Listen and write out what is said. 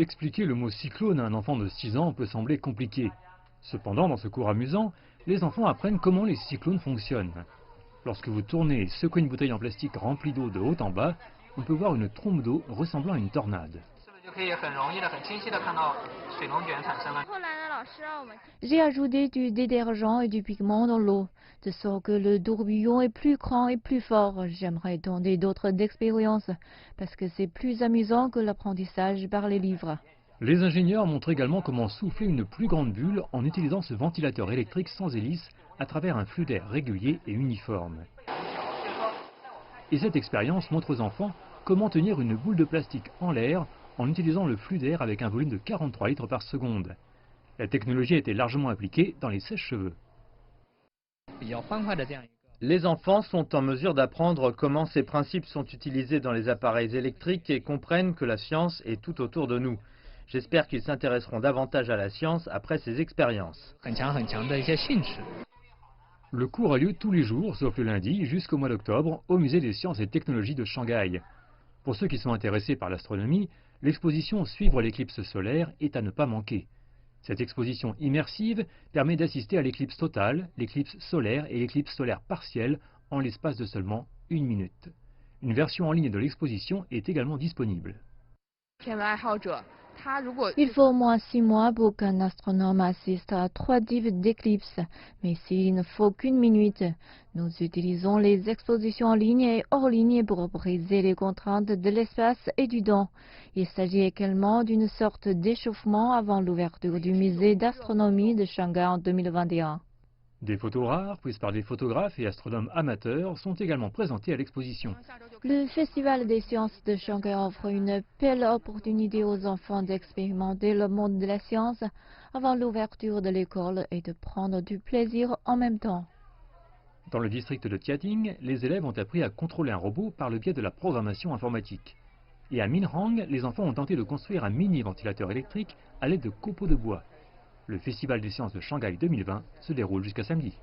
Expliquer le mot cyclone à un enfant de 6 ans peut sembler compliqué. Cependant, dans ce cours amusant, les enfants apprennent comment les cyclones fonctionnent. Lorsque vous tournez et secouez une bouteille en plastique remplie d'eau de haut en bas, on peut voir une trombe d'eau ressemblant à une tornade. J'ai ajouté du détergent et du pigment dans l'eau, de sorte que le tourbillon est plus grand et plus fort. J'aimerais donner d'autres expériences, parce que c'est plus amusant que l'apprentissage par les livres. Les ingénieurs montrent également comment souffler une plus grande bulle en utilisant ce ventilateur électrique sans hélice à travers un flux d'air régulier et uniforme. Et cette expérience montre aux enfants comment tenir une boule de plastique en l'air en utilisant le flux d'air avec un volume de 43 litres par seconde. La technologie a été largement appliquée dans les sèche-cheveux. Les enfants sont en mesure d'apprendre comment ces principes sont utilisés dans les appareils électriques et comprennent que la science est tout autour de nous. J'espère qu'ils s'intéresseront davantage à la science après ces expériences. Le cours a lieu tous les jours, sauf le lundi, jusqu'au mois d'octobre, au Musée des sciences et technologies de Shanghai. Pour ceux qui sont intéressés par l'astronomie, l'exposition Suivre l'éclipse solaire est à ne pas manquer. Cette exposition immersive permet d'assister à l'éclipse totale, l'éclipse solaire et l'éclipse solaire partielle en l'espace de seulement 1 minute. Une version en ligne de l'exposition est également disponible. Il faut au moins 6 mois pour qu'un astronome assiste à 3 types d'éclipses, mais s'il ne faut qu'1 minute, nous utilisons les expositions en ligne et hors ligne pour briser les contraintes de l'espace et du temps. Il s'agit également d'une sorte d'échauffement avant l'ouverture du musée d'astronomie de Shanghai en 2021. Des photos rares, prises par des photographes et astronomes amateurs, sont également présentées à l'exposition. Le Festival des sciences de Shanghai offre une belle opportunité aux enfants d'expérimenter le monde de la science avant l'ouverture de l'école et de prendre du plaisir en même temps. Dans le district de Tiating, les élèves ont appris à contrôler un robot par le biais de la programmation informatique. Et à Minhang, les enfants ont tenté de construire un mini-ventilateur électrique à l'aide de copeaux de bois. Le Festival des sciences de Shanghai 2020 se déroule jusqu'à samedi.